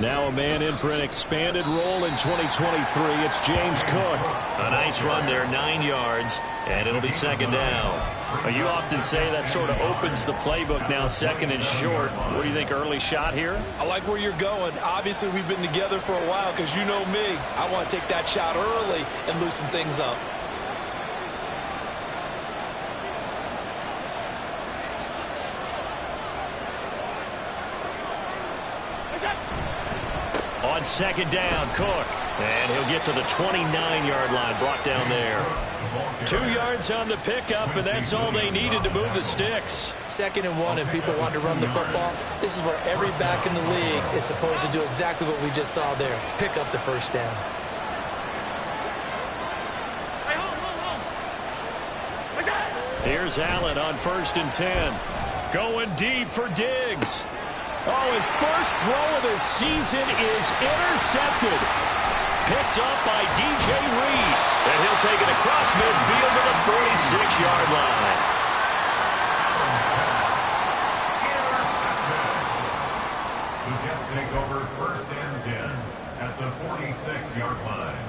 Now a man in for an expanded role in 2023. It's James Cook. A nice run there, 9 yards, and it'll be second down. You often say that sort of opens the playbook now, second and short. What do you think, early shot here? I like where you're going. Obviously, we've been together for a while because you know me. I want to take that shot early and loosen things up. On second down, Cook. And he'll get to the 29-yard line, brought down there. 2 yards on the pickup, and that's all they needed to move the sticks. 2nd and 1, and people want to run the football. This is where every back in the league is supposed to do exactly what we just saw there. Pick up the first down. Here's Allen on 1st and 10. Going deep for Diggs. Oh, his first throw of the season is intercepted. Picked up by DJ Reed. And he'll take it across midfield to the 46-yard line. The Jets take over 1st and 10 at the 46-yard line.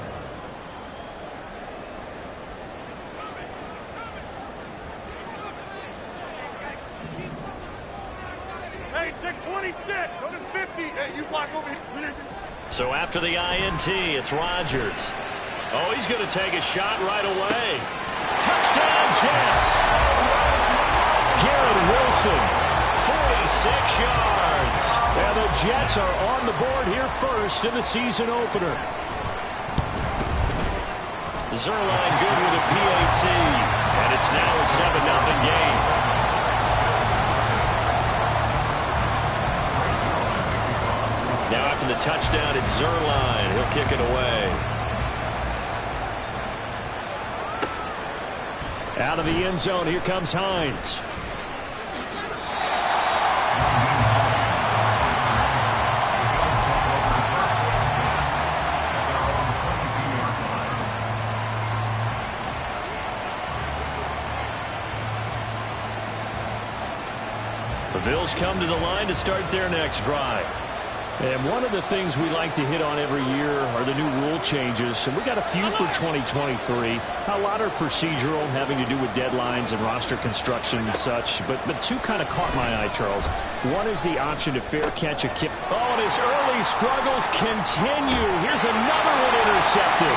Hey, take 26. Go to 50. Hey, you block over here. So after the INT, it's Rodgers. Oh, he's going to take a shot right away. Touchdown, Jets. Garrett Wilson, 46 yards. And the Jets are on the board here first in the season opener. Zerline good with a PAT. And it's now a 7-0 game. Now after the touchdown, it's Zerline. He'll kick it away. Out of the end zone, here comes Hines. The Bills come to the line to start their next drive. And one of the things we like to hit on every year are the new rule changes. And we got a few for 2023. A lot are procedural, having to do with deadlines and roster construction and such. But two kind of caught my eye, Charles. One is the option to fair catch a kick. Oh, and his early struggles continue. Here's another one intercepted.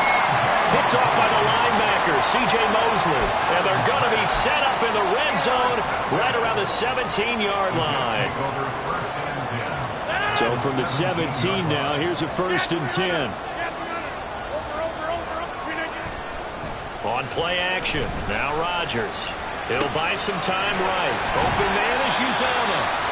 Picked off by the linebacker, C.J. Mosley. And they're going to be set up in the red zone right around the 17-yard line. So from the 17 now, here's a 1st and 10. On play action, now Rodgers. He'll buy some time right. Open man is Uzomah.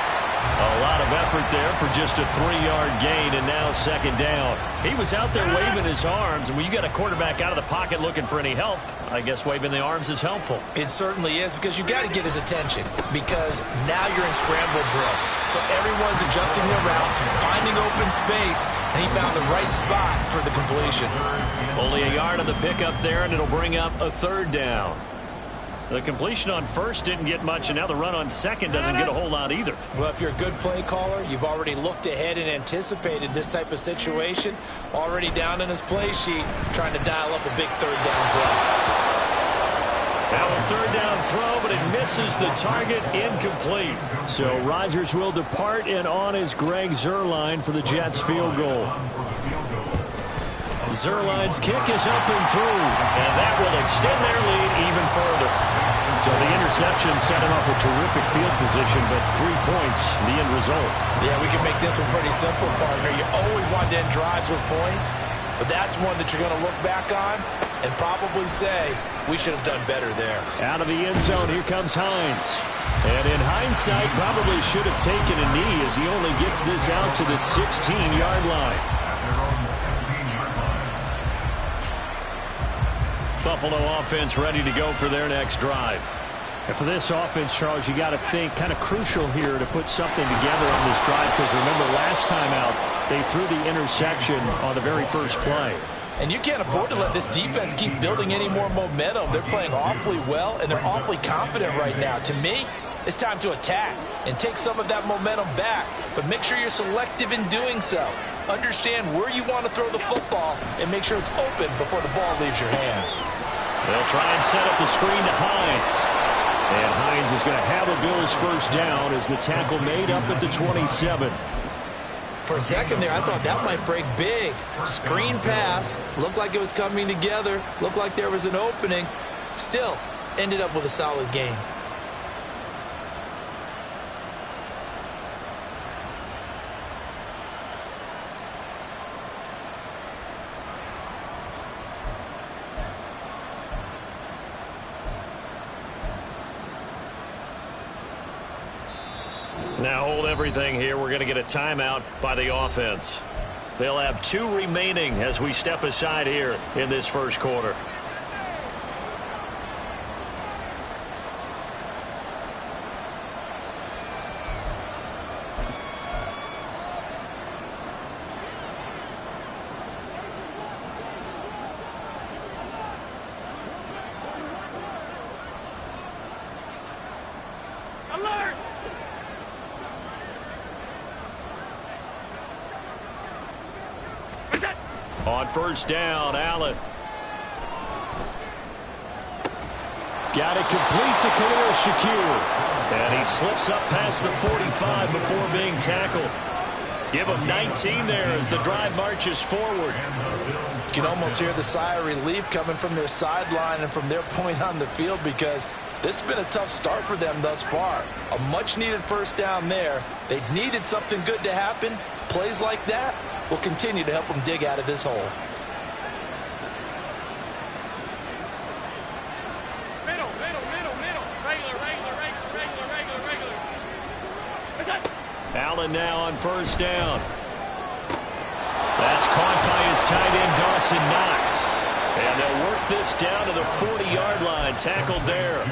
A lot of effort there for just a 3-yard gain, and now second down. He was out there waving his arms, and when you got a quarterback out of the pocket looking for any help, I guess waving the arms is helpful. It certainly is, because you got to get his attention, because now you're in scramble drill. So everyone's adjusting their routes, finding open space, and he found the right spot for the completion. Only a yard on the pickup there, and it'll bring up a 3rd down. The completion on 1st didn't get much, and now the run on 2nd doesn't get a whole lot either. Well, if you're a good play caller, you've already looked ahead and anticipated this type of situation. Already down in his play sheet, trying to dial up a big 3rd down play. Now a 3rd down throw, but it misses the target, incomplete. So Rodgers will depart, and on is Greg Zerline for the Jets field goal. Zerline's kick is up and through, and that will extend their lead even further. So the interception set him up with terrific field position, but 3 points, the end result. Yeah, we can make this one pretty simple, partner. You always want to end drives with points, but that's one that you're going to look back on and probably say, we should have done better there. Out of the end zone, here comes Hines. And in hindsight, probably should have taken a knee as he only gets this out to the 16-yard line. Buffalo offense ready to go for their next drive. And for this offense, Charles, you got to think kind of crucial here to put something together on this drive, because remember last time out, they threw the interception on the very first play. And you can't afford to let this defense keep building any more momentum. They're playing awfully well, and they're awfully confident right now. To me, it's time to attack and take some of that momentum back, but make sure you're selective in doing so. Understand where you want to throw the football and make sure it's open before the ball leaves your hands. They'll try and set up the screen to Hines. And Hines is going to have a Bills first down as the tackle made up at the 27. For a second there, I thought that might break big. Screen pass. Looked like it was coming together. Looked like there was an opening. Still, ended up with a solid game. Now hold everything here. We're going to get a timeout by the offense. They'll have 2 remaining as we step aside here in this first quarter. Alert! On first down, Allen. Got it complete to Khalil Shakir. And he slips up past the 45 before being tackled. Give him 19 there as the drive marches forward. You can almost hear the sigh of relief coming from their sideline and from their point on the field, because this has been a tough start for them thus far. A much-needed first down there. They needed something good to happen. Plays like that will continue to help them dig out of this hole. Middle. Regular. Allen now on first down. That's caught by his tight end, Dawson Knox. And they'll work this down to the 40-yard line. Tackled there.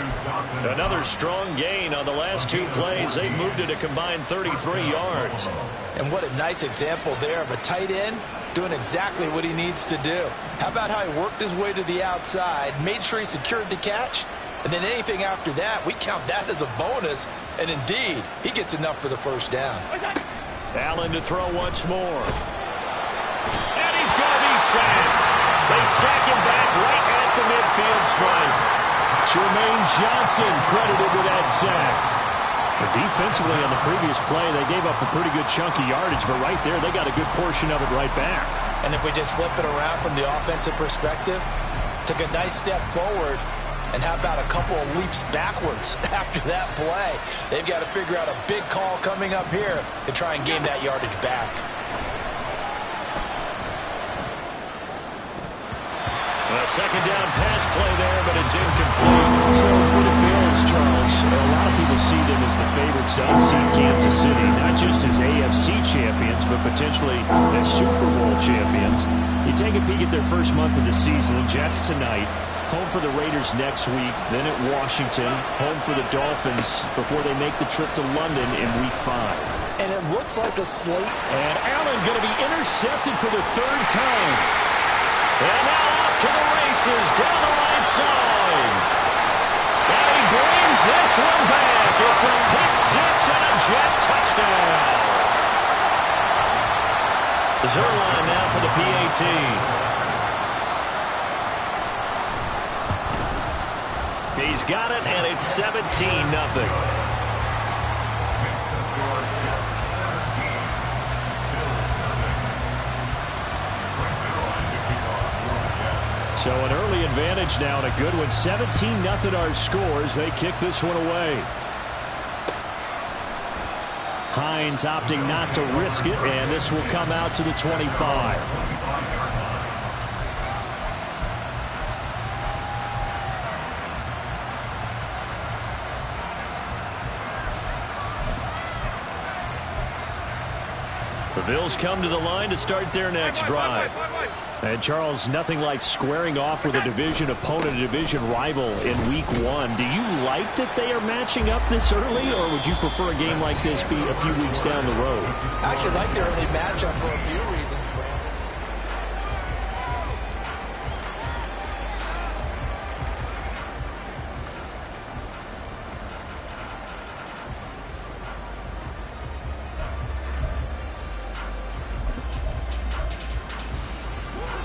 Another strong gain on the last 2 plays. They've moved it a combined 33 yards. And what a nice example there of a tight end doing exactly what he needs to do. How about how he worked his way to the outside, made sure he secured the catch, and then anything after that, we count that as a bonus. And indeed, he gets enough for the first down. Allen to throw once more. And he's going to be sacked. They sack him back right at the midfield stripe. Jermaine Johnson credited with that sack. But defensively on the previous play, they gave up a pretty good chunk of yardage, but right there, they got a good portion of it right back. And if we just flip it around from the offensive perspective, took a nice step forward, and how about a couple of leaps backwards after that play? They've got to figure out a big call coming up here to try and gain that yardage back. A second down pass play there, but it's incomplete. So for the Bills, Charles, a lot of people see them as the favorites to unseat Kansas City, not just as AFC champions, but potentially as Super Bowl champions. You take a peek at their first month of the season, the Jets tonight, home for the Raiders next week, then at Washington, home for the Dolphins before they make the trip to London in Week 5. And it looks like a slate. And Allen going to be intercepted for the 3rd time. And now off to the races down the right side. And he brings this one back. It's a pick 6 and a Jet touchdown. Zerline now for the PAT. He's got it, and it's 17-0. So an early advantage now and a good one. 17-0 our scores. They kick this one away. Hines opting not to risk it, and this will come out to the 25. The Bills come to the line to start their next drive. And, Charles, nothing like squaring off with a division opponent, a division rival in Week 1. Do you like that they are matching up this early, or would you prefer a game like this be a few weeks down the road? I actually like the early matchup for a few reasons.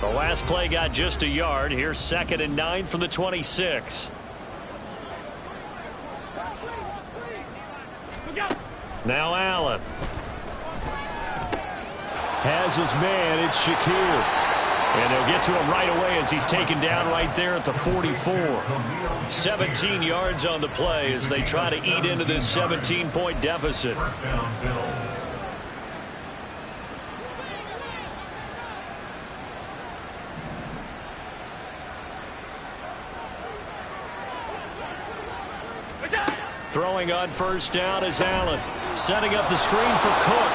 The last play got just a yard. Here's 2nd and 9 from the 26. Now Allen. Has his man. It's Shakir. And they'll get to him right away as he's taken down right there at the 44. 17 yards on the play as they try to eat into this 17-point deficit. Throwing on first down is Allen. Setting up the screen for Cook.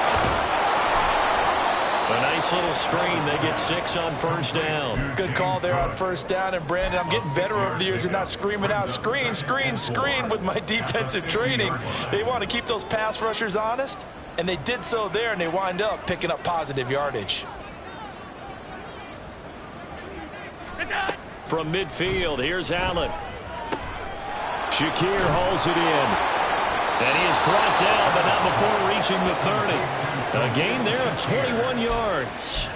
A nice little screen. They get 6 on first down. Good call there on first down. And, Brandon, I'm getting better over the years and not screaming out, screen, screen, screen with my defensive training. They want to keep those pass rushers honest, and they did so there, and they wind up picking up positive yardage. From midfield, here's Allen. Shakir hauls it in. And he is brought down, but not before reaching the 30. A gain there of 21 yards.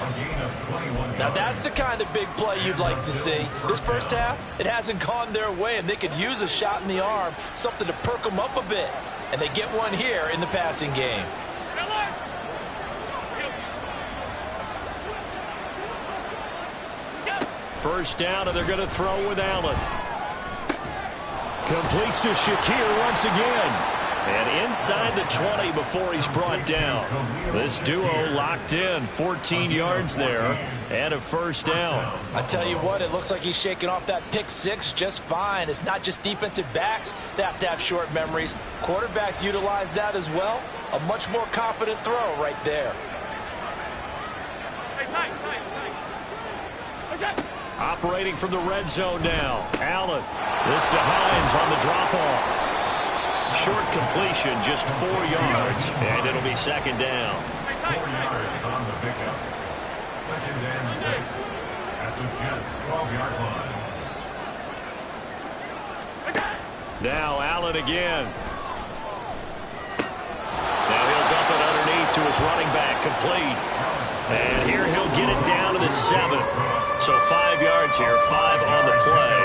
Now that's the kind of big play you'd like to see. This first half, it hasn't gone their way, and they could use a shot in the arm, something to perk them up a bit. And they get one here in the passing game. First down, and they're going to throw with Allen. Completes to Shakir once again. And inside the 20 before he's brought down. This duo locked in. 14 yards there and a first down. I tell you what, it looks like he's shaking off that pick 6 just fine. It's not just defensive backs that have to have short memories. Quarterbacks utilize that as well. A much more confident throw right there. Operating from the red zone now. Allen. This to Hines on the drop-off. Short completion, just 4 yards, and it'll be 2nd down. 4 yards on the pickup. 2nd and 6 at the Jets' 12-yard line. Now Allen again. Now he'll dump it underneath to his running back, complete. And here he'll get it down to the 7. So 5 yards here, 5 on the play.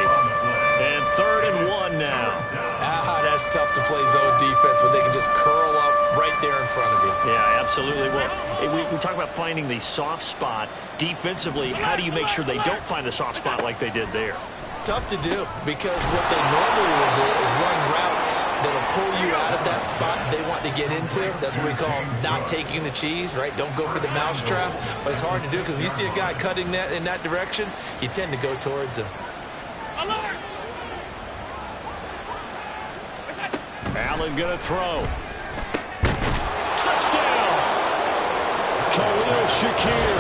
And 3rd and 1 now. That's tough to play zone defense when they can just curl up right there in front of you. Yeah, absolutely. Well, we talk about finding the soft spot. Defensively, how do you make sure they don't find the soft spot like they did there? Tough to do, because what they normally will do is run routes that'll pull you out of that spot they want to get into. That's what we call not taking the cheese, right? Don't go for the mousetrap. But it's hard to do because when you see a guy cutting that in that direction, you tend to go towards him. Allen going to throw. Touchdown! Khalil Shakir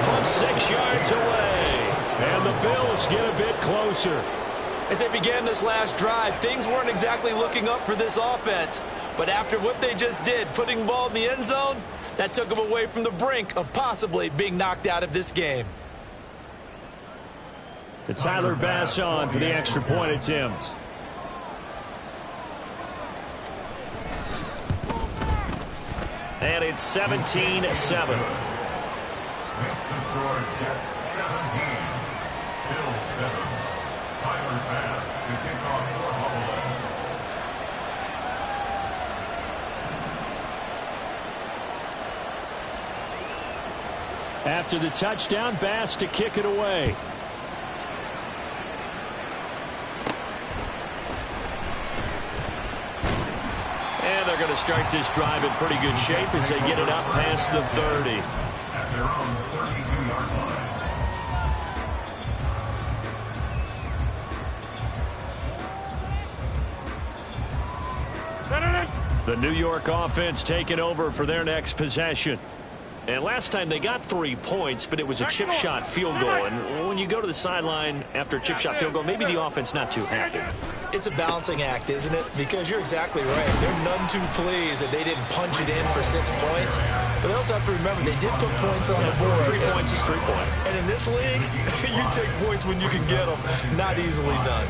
from 6 yards away. And the Bills get a bit closer. As they began this last drive, things weren't exactly looking up for this offense. But after what they just did, putting the ball in the end zone, that took them away from the brink of possibly being knocked out of this game. It's Tyler Bass on for the extra point attempt. And it's 17-7. Makes the score Jets 17. Bills 7. Tyler Bass to kick off for Buffalo. After the touchdown, Bass to kick it away. And they're going to start this drive in pretty good shape as they get it up past the 30. At their own 32-yard line. The New York offense taking over for their next possession. And last time they got 3 points, but it was a chip shot field goal. And when you go to the sideline after a chip shot field goal, maybe the offense not too happy. It's a balancing act, isn't it? Because you're exactly right. They're none too pleased that they didn't punch it in for 6 points. But they also have to remember they did put points on the board. 3 points is 3 points. And in this league, you take points when you can get them, not easily done.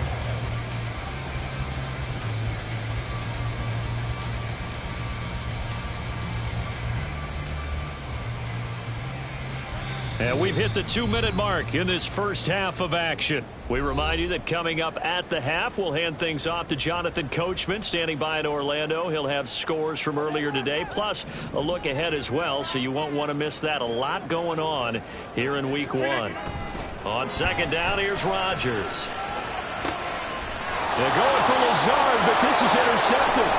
And we've hit the 2-minute mark in this first half of action. We remind you that coming up at the half, we'll hand things off to Jonathan Coachman standing by in Orlando. He'll have scores from earlier today, plus a look ahead as well, so you won't want to miss that. A lot going on here in week 1. On second down, here's Rodgers. They're going for Lazard, but this is intercepted.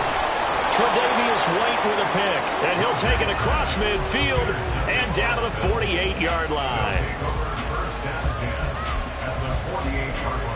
Tre'Davious White with a pick, and he'll take it across midfield and down to the 48-yard line. First down 10 at the 48-yard line.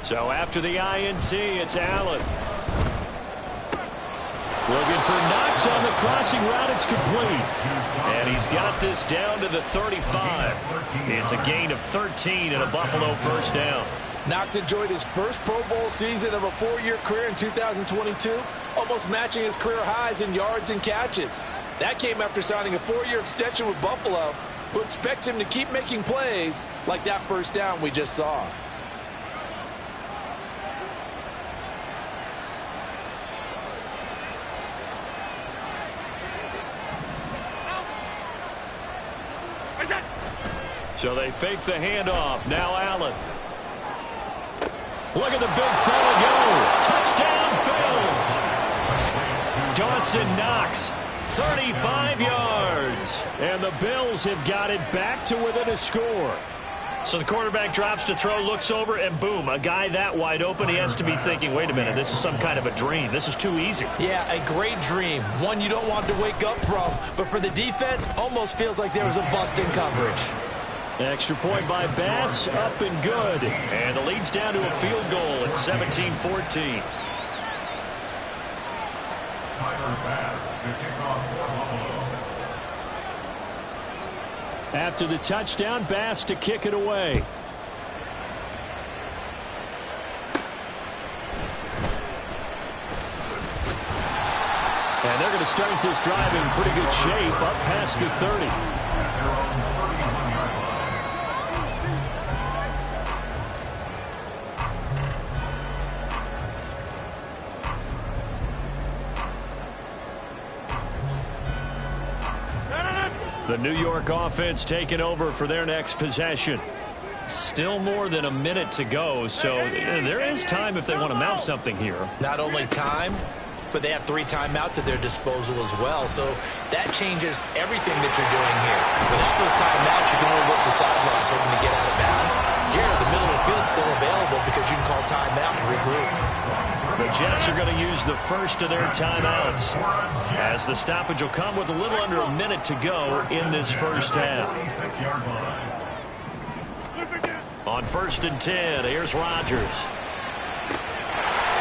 So after the INT, it's Allen. Looking for Knox on the crossing route. It's complete. And he's got this down to the 35. It's a gain of 13 and a Buffalo first down. Knox enjoyed his first Pro Bowl season of a 4-year career in 2022, almost matching his career highs in yards and catches. That came after signing a 4-year extension with Buffalo, who expects him to keep making plays like that first down we just saw. So they fake the handoff. Now Allen. Look at the big fella go. Touchdown, Bills. Dawson Knox, 35 yards. And the Bills have got it back to within a score. So the quarterback drops to throw, looks over, and boom, a guy that wide open. He has to be thinking, wait a minute, this is some kind of a dream. This is too easy. Yeah, a great dream. One you don't want to wake up from. But for the defense, almost feels like there was a bust in coverage. Extra point by Bass, up and good. And the lead's down to a field goal at 17-14. Tyler Bass to kick off for Buffalo. After the touchdown, Bass to kick it away. And they're going to start this drive in pretty good shape, up past the 30. The New York offense taking over for their next possession. Still more than a minute to go, so there is time if they want to mount something here. Not only time, but they have 3 timeouts at their disposal as well, so that changes everything that you're doing here. Without those timeouts, you can only work the sidelines hoping to get out of bounds. Here, the middle of the field is still available because you can call timeout and regroup. The Jets are going to use the first of their timeouts, as the stoppage will come with a little under a minute to go in this first half. On 1st and 10, here's Rodgers.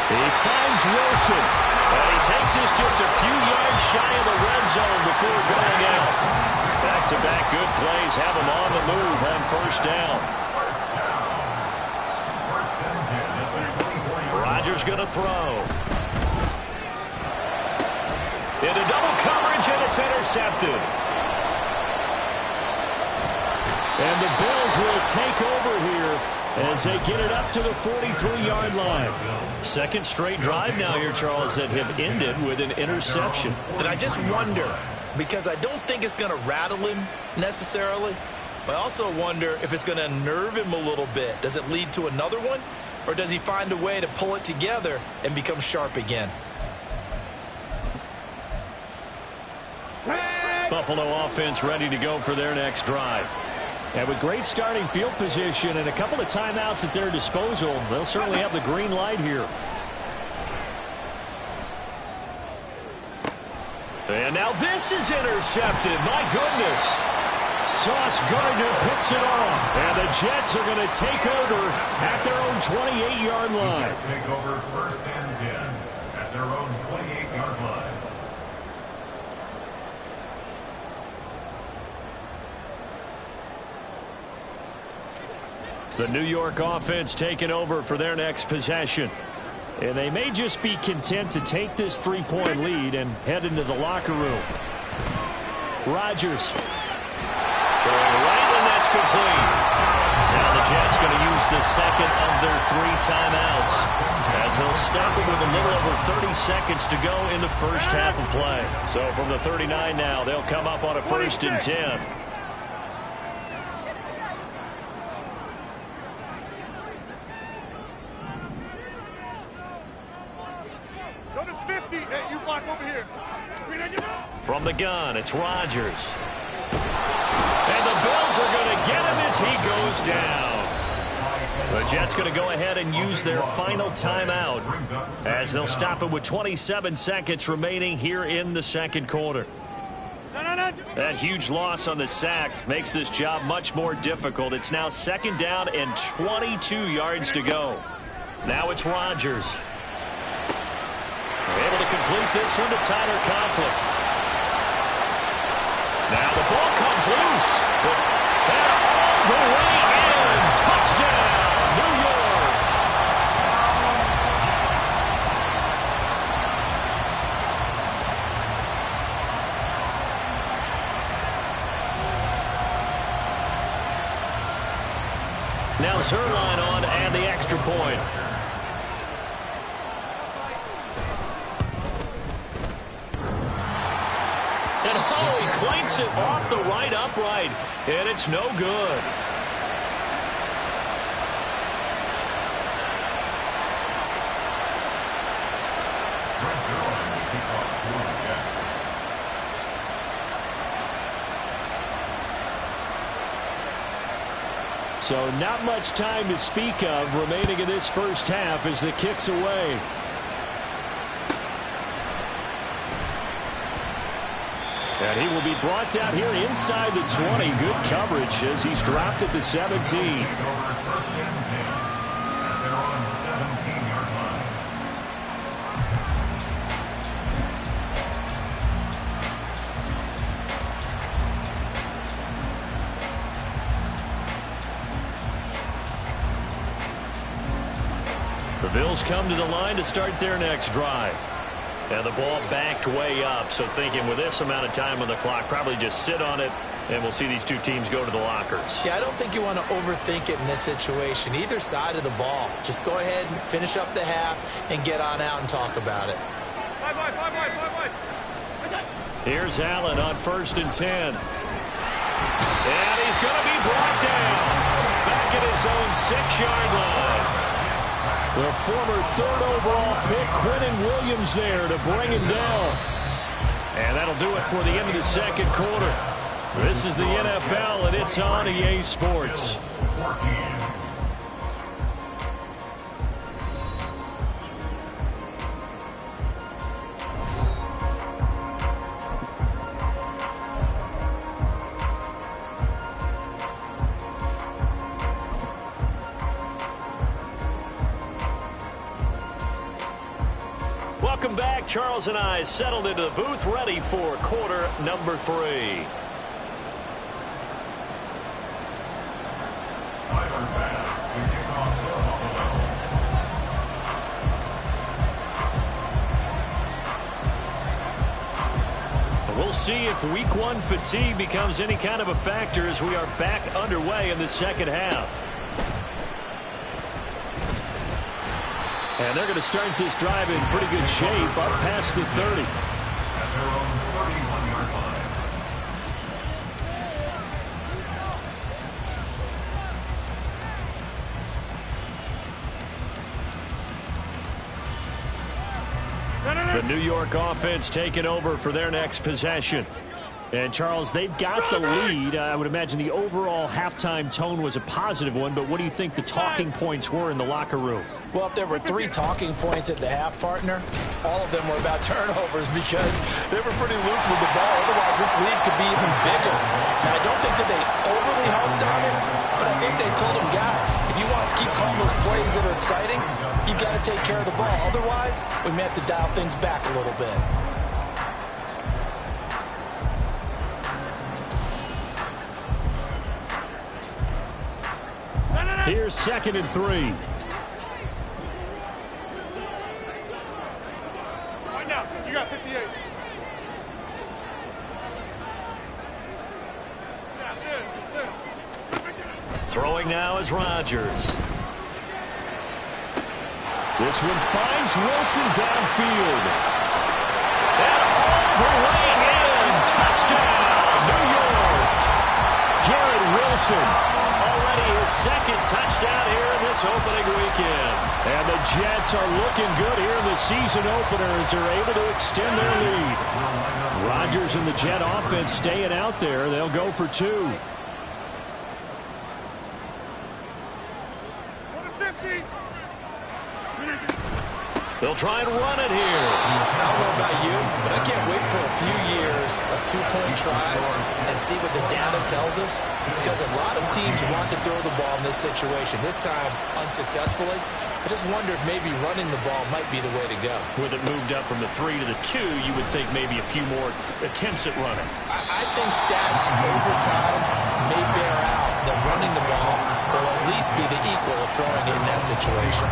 He finds Wilson, and he takes us just a few yards shy of the red zone before going out. Back-to-back good plays have him on the move on first down. Rodgers going to throw. Into double coverage, and it's intercepted. And the Bills will take over here as they get it up to the 43-yard line. Second straight drive now here, Charles, that have ended with an interception. And I just wonder, because I don't think it's going to rattle him necessarily, but I also wonder if it's going to unnerve him a little bit. Does it lead to another one? Or does he find a way to pull it together and become sharp again? Buffalo offense ready to go for their next drive. And with great starting field position and a couple of timeouts at their disposal, they'll certainly have the green light here. And now this is intercepted. My goodness. Sauce Gardner picks it off, and the Jets are going to take over at their own 28-yard line. Jets take over 1st and 10 at their own 28-yard line. The New York offense taking over for their next possession. And they may just be content to take this three-point lead and head into the locker room. Rodgers. Throwing right, and that's complete. Now the Jets going to use the second of their 3 timeouts as they'll stop it with a little over 30 seconds to go in the first half of play. So from the 39 now, they'll come up on a 1st and 10. Go to 50. Hey, you block over here. From the gun, it's Rodgers. And the Bills are going to get him as he goes down. The Jets going to go ahead and use their final timeout as they'll stop it with 27 seconds remaining here in the second quarter. That huge loss on the sack makes this job much more difficult. It's now 2nd down and 22 yards to go. Now it's Rodgers. Able to complete this one to Tyler Conklin. Now the ball comes loose. And all the way in. Touchdown, New York. Now Zerline on and the extra point. And he clanks it off the right upright, and it's no good. So not much time to speak of remaining in this first half as the kick's away. And he will be brought down here inside the 20. Good coverage as he's dropped at the 17. The Bills come to the line to start their next drive. And the ball backed way up, so thinking with this amount of time on the clock, probably just sit on it, and we'll see these two teams go to the lockers. Yeah, I don't think you want to overthink it in this situation. Either side of the ball. Just go ahead and finish up the half and get on out and talk about it. Five wide. Here's Allen on 1st and 10. And he's going to be brought down. Back at his own 6-yard line. The former 3rd overall pick, Quentin Williams, there to bring him down. And that'll do it for the end of the second quarter. This is the NFL, and it's on EA Sports. Welcome back. Charles and I settled into the booth, ready for quarter number 3. We'll see if week 1 fatigue becomes any kind of a factor as we are back underway in the second half. And they're going to start this drive in pretty good shape, up past the 30. At their own 31-yard line. The New York offense taking over for their next possession. And, Charles, they've got the lead. I would imagine the overall halftime tone was a positive one, but what do you think the talking points were in the locker room? Well, if there were 3 talking points at the half, partner, all of them were about turnovers because they were pretty loose with the ball. Otherwise, this lead could be even bigger. Now, I don't think that they overly harped on it, but I think they told them, guys, if you want us to keep calling those plays that are exciting, you've got to take care of the ball. Otherwise, we may have to dial things back a little bit. No. Here's 2nd and 3. Right now, you got 58. Throwing now is Rodgers. This one finds Wilson downfield. And all the way in. Touchdown, New York. Garrett Wilson. Already his 2nd touchdown here in this opening weekend. And the Jets are looking good here in the season opener as they're able to extend their lead. Rodgers and the Jet offense staying out there. They'll go for 2. They'll try and run it here. I don't know about you, but I can't wait for a few years of 2-point tries and see what the data tells us, because a lot of teams want to throw the ball in this situation, this time unsuccessfully. I just wonder if maybe running the ball might be the way to go. With it moved up from the 3 to the 2, you would think maybe a few more attempts at running. I think stats over time may bear out that running the ball will at least be the equal of throwing it in that situation.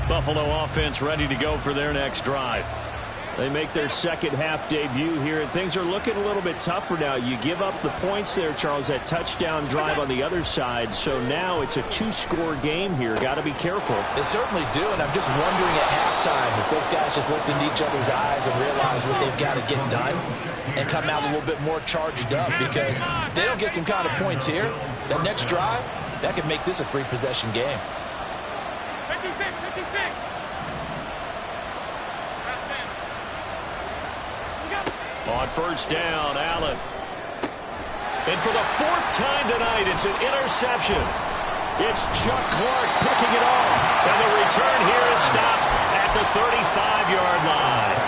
Buffalo offense ready to go for their next drive. They make their second half debut here, and things are looking a little bit tougher now. You give up the points there, Charles, that touchdown drive on the other side. So now it's a 2-score game here. Got to be careful. They certainly do, and I'm just wondering at halftime if those guys just looked into each other's eyes and realize what they've got to get done and come out a little bit more charged up, because if they don't get some kind of points here, that next drive, that could make this a 3-possession game. 56, 56. On first down, Allen. And for the 4th time tonight, it's an interception. It's Chuck Clark picking it off. And the return here is stopped at the 35-yard line.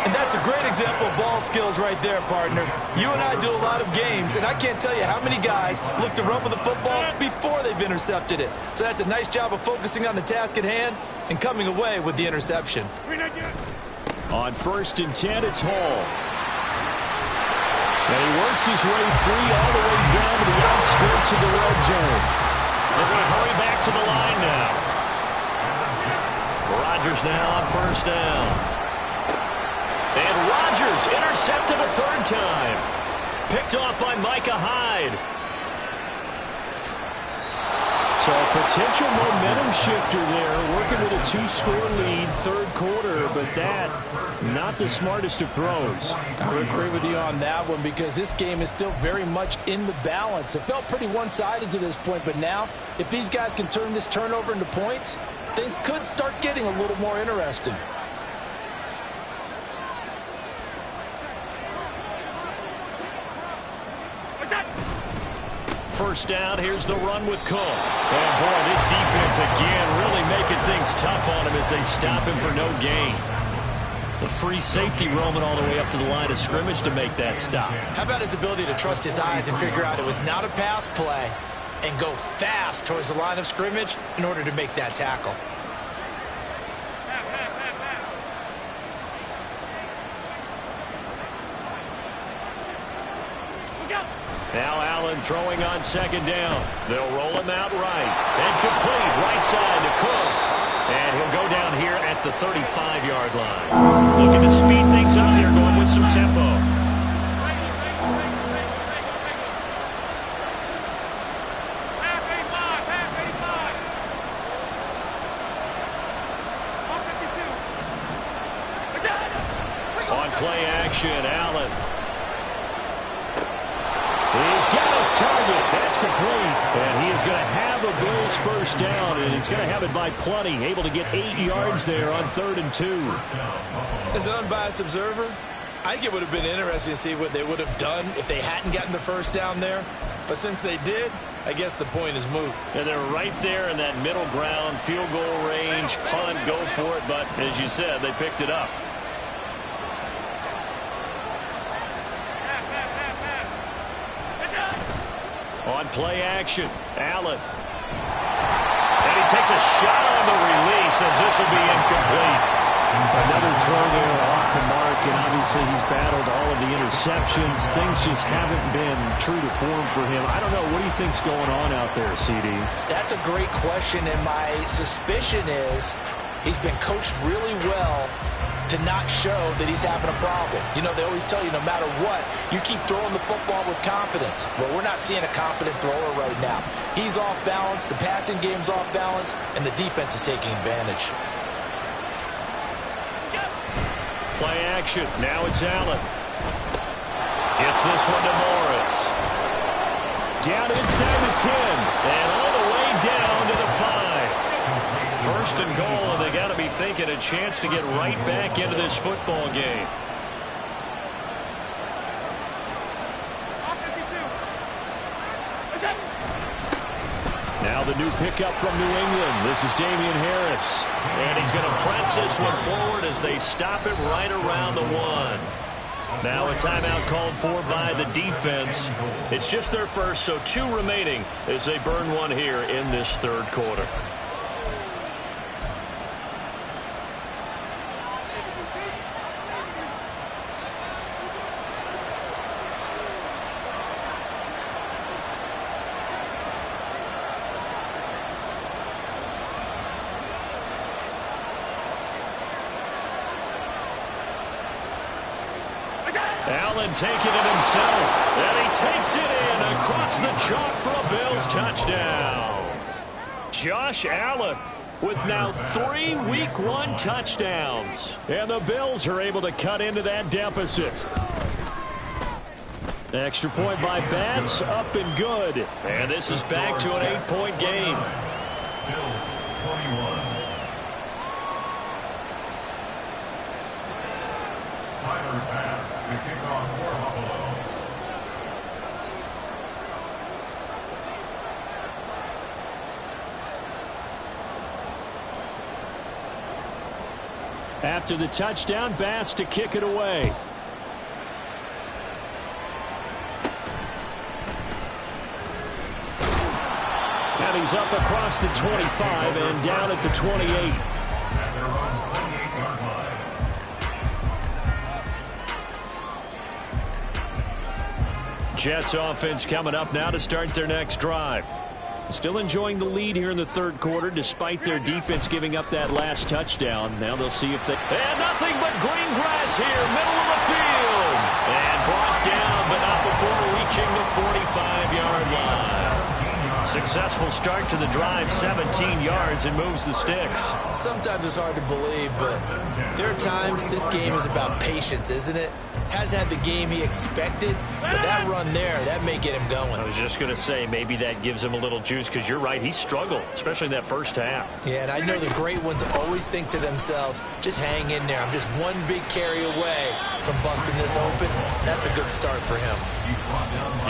And that's a great example of ball skills right there, partner. You and I do a lot of games, and I can't tell you how many guys look to run with the football before they've intercepted it. So that's a nice job of focusing on the task at hand and coming away with the interception. On 1st and 10, it's Hall. And he works his way free all the way down to the outskirts of the red zone. They're going to hurry back to the line now. Rodgers now on first down. And Rodgers intercepted a 3rd time. Picked off by Micah Hyde. So a potential momentum shifter there, working with a 2-score lead, 3rd quarter, but that, not the smartest of throws. I would agree with you on that one, because this game is still very much in the balance. It felt pretty one-sided to this point, but now, if these guys can turn this turnover into points, things could start getting a little more interesting. First down, here's the run with Cook. And boy, this defense again really making things tough on him as they stop him for no gain. The free safety roaming all the way up to the line of scrimmage to make that stop. How about his ability to trust his eyes and figure out it was not a pass play and go fast towards the line of scrimmage in order to make that tackle? Now Allen throwing on 2nd down. They'll roll him out right. And complete right side to Cook. And he'll go down here at the 35-yard line. Looking to speed things up here, going with some tempo. On play action, Allen. He's got his target. That's complete. And he is going to have a Bills first down, and he's going to have it by plenty. Able to get 8 yards there on 3rd and 2. As an unbiased observer, I think it would have been interesting to see what they would have done if they hadn't gotten the first down there. But since they did, I guess the point is moot. And they're right there in that middle ground, field goal range, punt, go for it. But as you said, they picked it up. On play action, Allen. And he takes a shot on the release as this will be incomplete. Another throw there off the mark, and obviously he's battled all of the interceptions. Things just haven't been true to form for him. I don't know. What do you think's going on out there, CD? That's a great question, and my suspicion is he's been coached really well to not show that he's having a problem. You know, they always tell you no matter what, you keep throwing the football with confidence. Well, we're not seeing a confident thrower right now. He's off balance, the passing game's off balance, and the defense is taking advantage. Play action. Now it's Allen. Gets this one to Morris. Down inside the 10. And all the way down to the 5. First and goal, and they got to be thinking a chance to get right back into this football game. Now the new pickup from New England. This is Damian Harris. And he's going to press this one forward as they stop it right around the 1. Now a timeout called for by the defense. It's just their first, so 2 remaining as they burn one here in this third quarter. Allen taking it himself, and he takes it in across the chalk for a Bills touchdown. Josh Allen with now 3 Week 1 touchdowns. And the Bills are able to cut into that deficit. Extra point by Bass, up and good. And this is back to an 8-point game. Bills 21. Tyler Bass to kick off for Buffalo. After the touchdown, Bass to kick it away. And he's up across the 25 and down at the 28. At their own 28-yard line. Jets offense coming up now to start their next drive. Still enjoying the lead here in the third quarter despite their defense giving up that last touchdown. Now they'll see if they... And nothing but green grass here, middle of the field. And brought down, but not before reaching the 45-yard line. Successful start to the drive, 17 yards, and moves the sticks. Sometimes it's hard to believe, but there are times this game is about patience, isn't it? Has had the game he expected, but that run there, that may get him going. I was just going to say, maybe that gives him a little juice, because you're right, he struggled, especially in that first half. Yeah, and I know the great ones always think to themselves, just hang in there. I'm just one big carry away from busting this open. That's a good start for him.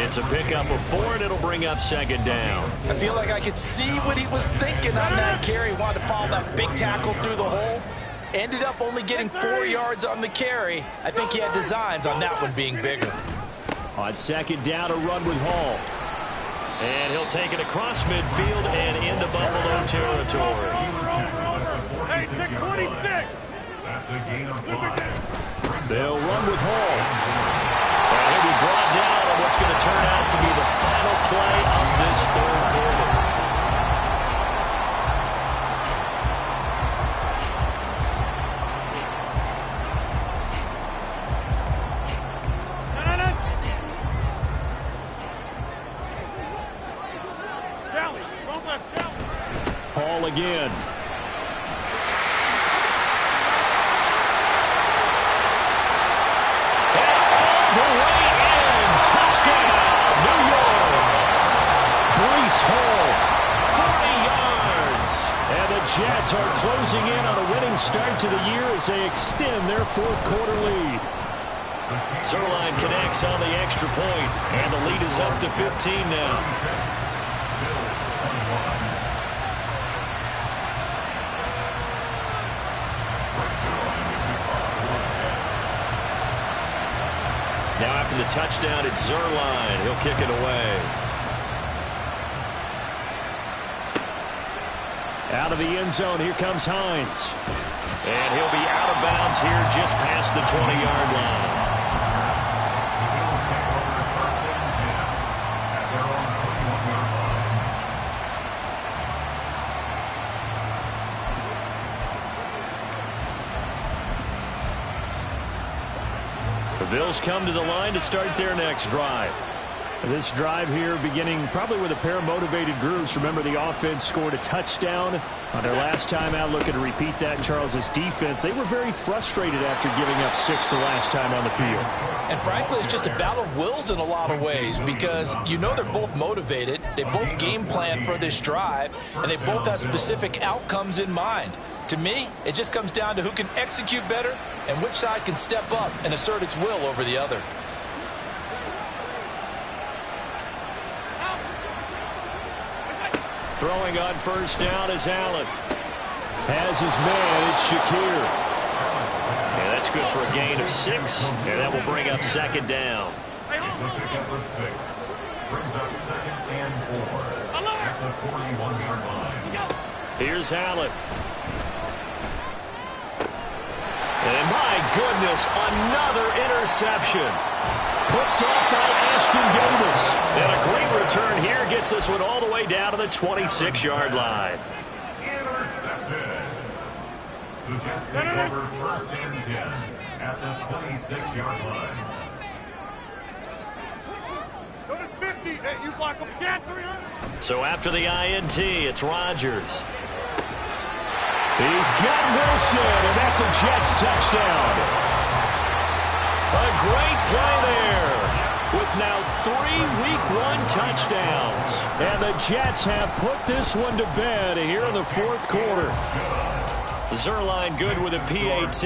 It's a pickup of 4, and it'll bring up second down. I feel like I could see what he was thinking on that carry. He wanted to follow that big tackle through the hole. Ended up only getting 4 yards on the carry. I think he had designs on that one being bigger. On second down, a run with Hall. And he'll take it across midfield and into Buffalo territory. Hey, take 26. That's a gain of 5. They'll run with Hall. And he'll be brought down on what's going to turn out to be the final play of this third quarter. Hall again. The way in, touchdown, New York. Breece Hall. 40 yards. And the Jets are closing in on a winning start to the year as they extend their fourth quarter lead. Zerline connects on the extra point, and the lead is up to 15 now. Now after the touchdown, it's Zerline. He'll kick it away. Out of the end zone, here comes Hines. And he'll be out of bounds here just past the 20-yard line. The Bills come to the line to start their next drive. This drive here beginning probably with a pair of motivated groups. Remember, the offense scored a touchdown on their last time out. Looking to repeat that in Charles's defense. They were very frustrated after giving up 6 the last time on the field. And frankly, it's just a battle of wills in a lot of ways because you know they're both motivated. They both game plan for this drive, and they both have specific outcomes in mind. To me, it just comes down to who can execute better and which side can step up and assert its will over the other. Throwing on first down is Allen. Has his man, it's Shakir. Yeah, that's good for a gain of 6, and that will bring up second down. It's a pickup of 6. Brings up 2nd and 4 at the 41-yard line. Here's Allen. And my goodness, another interception. Picked off by Ashton Davis. And a great return here gets this one all the way down to the 26-yard line. Intercepted. The Jets take over 1st and 10 at the 26-yard line. Go to 50. Hey, you block him again. 300. So after the INT, it's Rodgers. He's got Wilson, and that's a Jets touchdown. A great play there with now 3 Week 1 touchdowns. And the Jets have put this one to bed here in the 4th quarter. Zerline good with a PAT.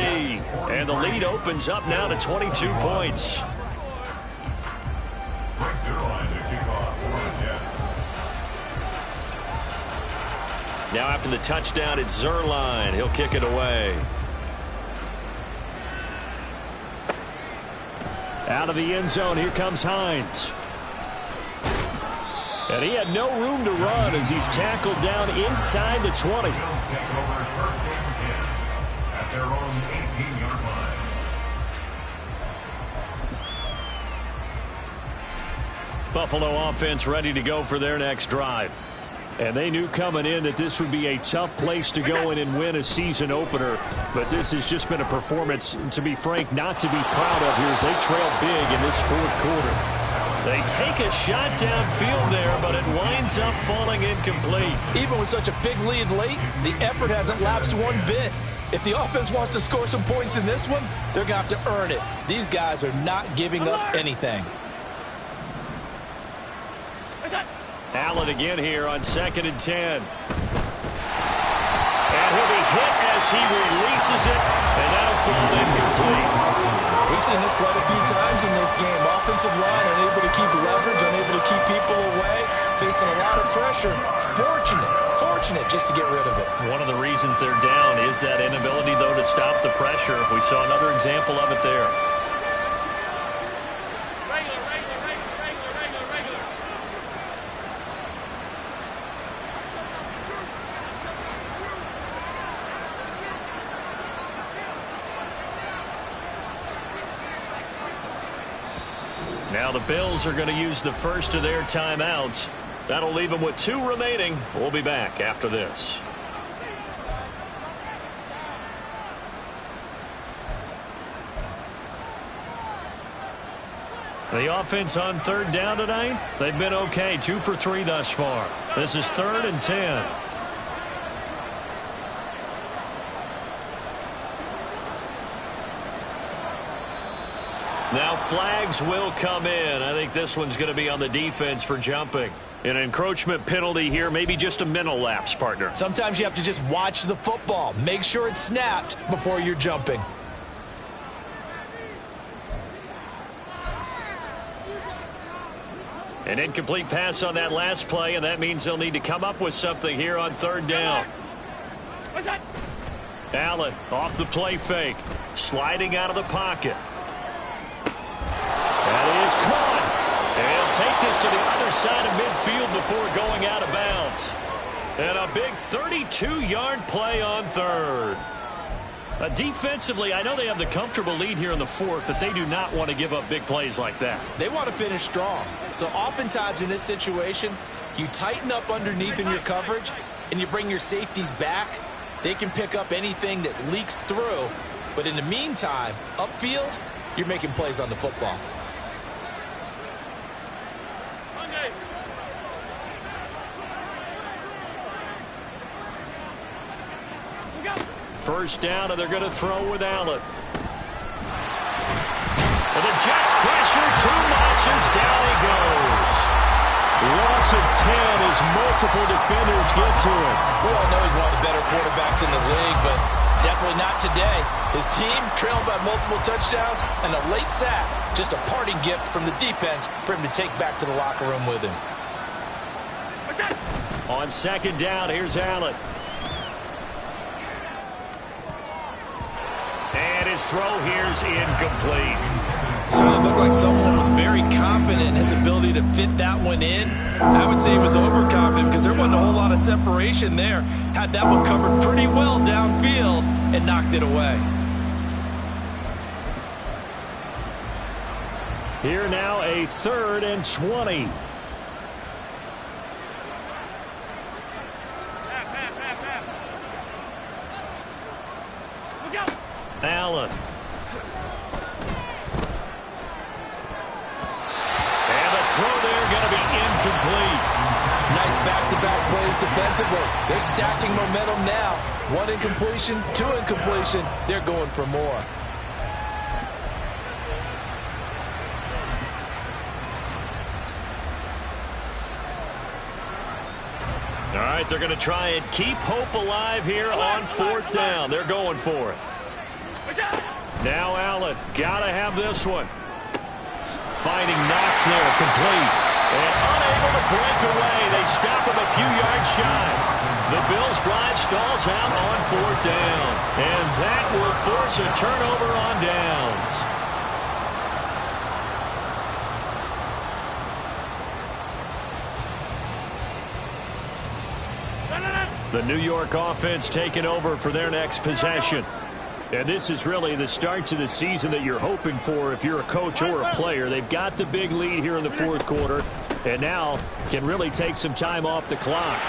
And the lead opens up now to 22 points. Frank Zerline to kick off for the Jets. Now after the touchdown, it's Zerline. He'll kick it away. Out of the end zone, here comes Hines. And he had no room to run as he's tackled down inside the 20. Bills take over 1st and 10 at their own 18-yard line. Buffalo offense ready to go for their next drive. And they knew coming in that this would be a tough place to go in and win a season opener. But this has just been a performance, to be frank, not to be proud of here as they trail big in this 4th quarter. They take a shot downfield there, but it winds up falling incomplete. Even with such a big lead late, the effort hasn't lapsed one bit. If the offense wants to score some points in this one, they're going to have to earn it. These guys are not giving up anything. Allen again here on 2nd and 10. And he'll be hit as he releases it, and that'll fall incomplete. We've seen this quite a few times in this game. Offensive line unable to keep leverage, unable to keep people away, facing a lot of pressure. Fortunate just to get rid of it. One of the reasons they're down is that inability, though, to stop the pressure. We saw another example of it there. Now the Bills are going to use the first of their timeouts. That'll leave them with 2 remaining. We'll be back after this. The offense on 3rd down tonight, they've been okay. 2 for 3 thus far. This is 3rd and 10. Now flags will come in. I think this one's going to be on the defense for jumping. An encroachment penalty here, maybe just a mental lapse, partner. Sometimes you have to just watch the football. Make sure it's snapped before you're jumping. An incomplete pass on that last play, and that means they'll need to come up with something here on 3rd down. What's that? Allen off the play fake, sliding out of the pocket. That is caught. And he'll take this to the other side of midfield before going out of bounds. And a big 32-yard play on third. Defensively, I know they have the comfortable lead here in the fourth, but they do not want to give up big plays like that. They want to finish strong. So oftentimes in this situation, you tighten up underneath in your coverage, and you bring your safeties back. They can pick up anything that leaks through. But in the meantime, upfield, you're making plays on the football. First down, and they're going to throw with Allen. And the Jets pressure too much as down he goes. Loss of 10 as multiple defenders get to him. We all know he's one of the better quarterbacks in the league, but definitely not today. His team trailed by multiple touchdowns, and a late sack, just a parting gift from the defense for him to take back to the locker room with him. On second down, here's Allen. And his throw here's incomplete. So it looked like someone was very confident in his ability to fit that one in. I would say he was overconfident because there wasn't a whole lot of separation there. Had that one covered pretty well downfield and knocked it away. Here now a 3rd and 20. Allen. And the throw there going to be incomplete. Nice back-to-back plays defensively. They're stacking momentum now. 1 incompletion, 2 incompletion. They're going for more. All right, they're going to try and keep hope alive here on 4th down. They're going for it. Now Allen, got to have this one. Finding Knox there, complete. And unable to break away. They stop him a few yards shy. The Bills' drive stalls out on 4th down. And that will force a turnover on downs. The New York offense taking over for their next possession. And this is really the start to the season that you're hoping for if you're a coach or a player. They've got the big lead here in the 4th quarter and now can really take some time off the clock.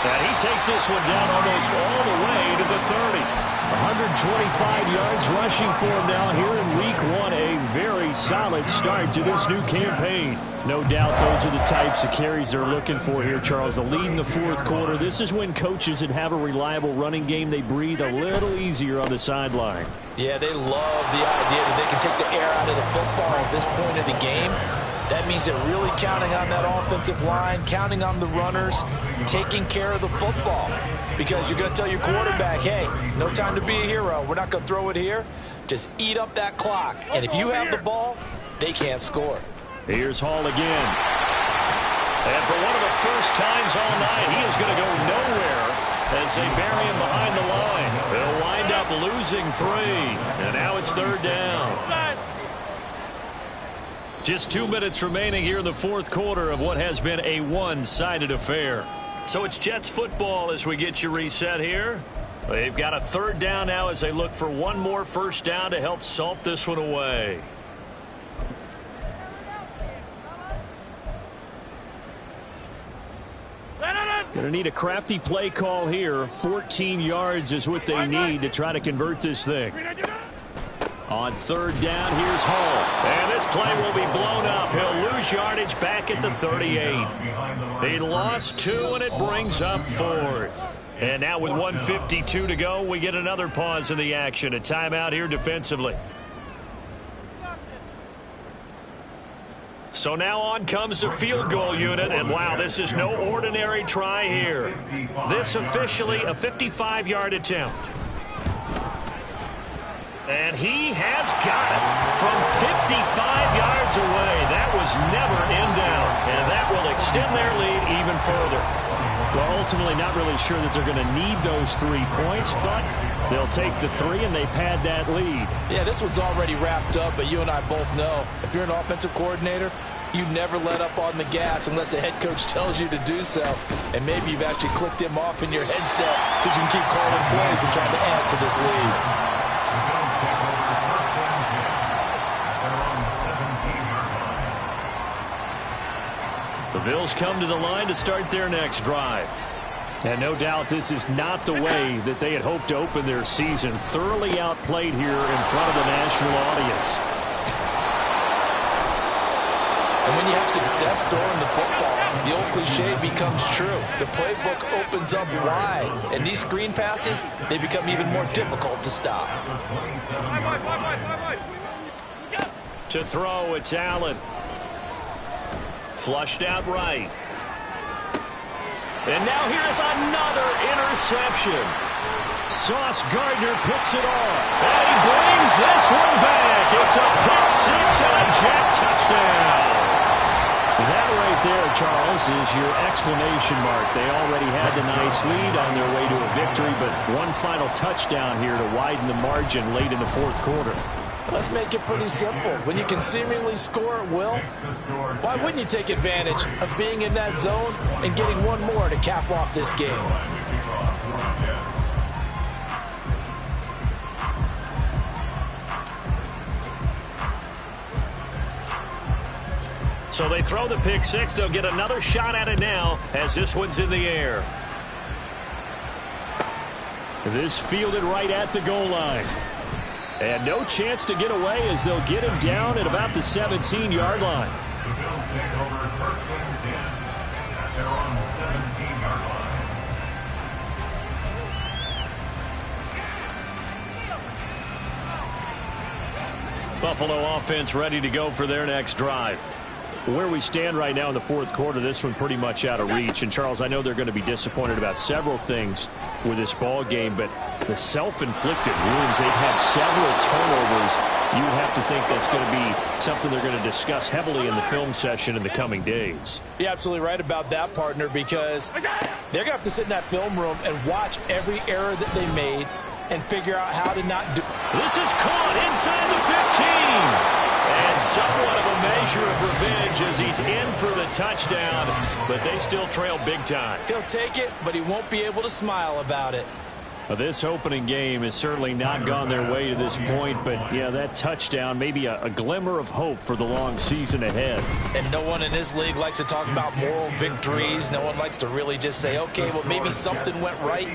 And he takes this one down almost all the way to the 30. 125 yards rushing for him now here in week 1. A very solid start to this new campaign. No doubt those are the types of carries they're looking for here, Charles. The lead in the 4th quarter. This is when coaches that have a reliable running game, they breathe a little easier on the sideline. Yeah, they love the idea that they can take the air out of the football at this point of the game. That means they're really counting on that offensive line, counting on the runners, taking care of the football. Because you're going to tell your quarterback, hey, no time to be a hero. We're not going to throw it here. Just eat up that clock. And if you have the ball, they can't score. Here's Hall again. And for one of the first times all night, he is going to go nowhere as they bury him behind the line. They'll wind up losing 3. And now it's 3rd down. Just 2 minutes remaining here in the 4th quarter of what has been a one-sided affair. So it's Jets football as we get you reset here. They've got a 3rd down now as they look for one more first down to help salt this one away. Going to need a crafty play call here. 14 yards is what they need to try to convert this thing. On 3rd down, here's Hall. And this play will be blown up. He'll lose yardage back at the 38. He lost 2, and it brings up 4th. And now with 1:52 to go, we get another pause in the action. A timeout here defensively. So now on comes the field goal unit, and wow, this is no ordinary try here. This officially a 55-yard attempt. And he has got it from 55 yards away. That was never in doubt, and that will extend their lead even further. Well, ultimately not really sure that they're going to need those 3 points, but they'll take the 3 and they've had that lead. Yeah, this one's already wrapped up, but you and I both know if you're an offensive coordinator, You never let up on the gas unless the head coach tells you to do so. And maybe you've actually clicked him off in your headset so you can keep calling plays and trying to add to this lead. The Bills come to the line to start their next drive. And no doubt this is not the way that they had hoped to open their season. Thoroughly outplayed here in front of the national audience. And when you have success throwing the football, the old cliche becomes true. The playbook opens up wide. And these screen passes, they become even more difficult to stop. To throw, it's Allen. Flushed out right. And now here's another interception. Sauce Gardner picks it off. And he brings this one back. It's a pick six and a Jack touchdown. That right there, Charles, is your exclamation mark. They already had the nice lead on their way to a victory, but one final touchdown here to widen the margin late in the fourth quarter. Let's make it pretty simple. When you can seemingly score at will, why wouldn't you take advantage of being in that zone and getting one more to cap off this game? So they throw the pick six. They'll get another shot at it now as this one's in the air. This fielded right at the goal line. And no chance to get away as they'll get him down at about the 17-yard line. The Bills take over first and 10 at their own 17-yard line. Buffalo offense ready to go for their next drive. Where we stand right now in the fourth quarter, this one pretty much out of reach. And, Charles, I know they're going to be disappointed about several things with this ball game, but the self-inflicted wounds, they've had several turnovers. You have to think that's going to be something they're going to discuss heavily in the film session in the coming days. You're absolutely right about that, partner, because they're going to have to sit in that film room and watch every error that they made and figure out how to not do. This is caught inside the 15. And somewhat of a measure of revenge as he's in for the touchdown, but they still trail big time. He'll take it, but he won't be able to smile about it. This opening game has certainly not gone their way to this point, but, yeah, that touchdown, maybe a glimmer of hope for the long season ahead. And no one in this league likes to talk about moral victories. No one likes to really just say, okay, well, maybe something went right.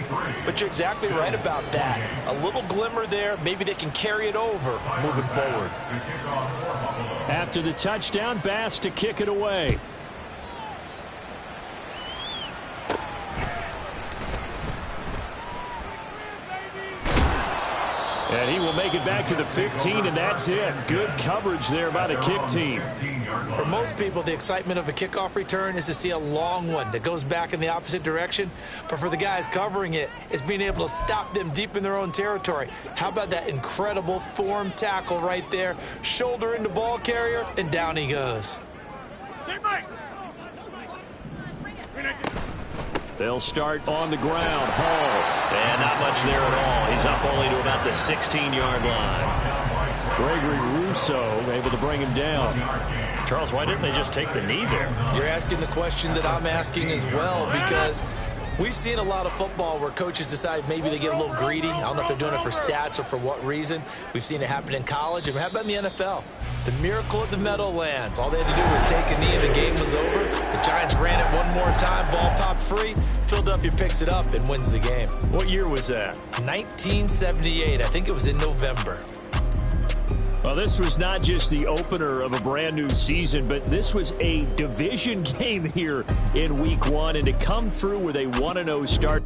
But you're exactly right about that. A little glimmer there, maybe they can carry it over moving forward. After the touchdown, Bass to kick it away. And he will make it back to the 15, and that's it. Good coverage there by the kick team. For most people, the excitement of a kickoff return is to see a long one that goes back in the opposite direction. But for the guys covering it, it's being able to stop them deep in their own territory. How about that incredible form tackle right there? Shoulder into ball carrier, and down he goes. They'll start on the ground. Hall. And not much there at all. He's up only to about the 16-yard line. Gregory Rousseau able to bring him down. Charles, why didn't they just take the knee there? You're asking the question that I'm asking as well, because we've seen a lot of football where coaches decide maybe they get a little greedy. I don't know if they're doing it for stats or for what reason. We've seen it happen in college. And how about in the NFL? The miracle of the Meadowlands. All they had to do was take a knee and the game was over. The Giants ran it one more time. Ball popped free. Philadelphia picks it up and wins the game. What year was that? 1978. I think it was in November. Well, this was not just the opener of a brand new season, but this was a division game here in week one. And to come through with a 1-0 start.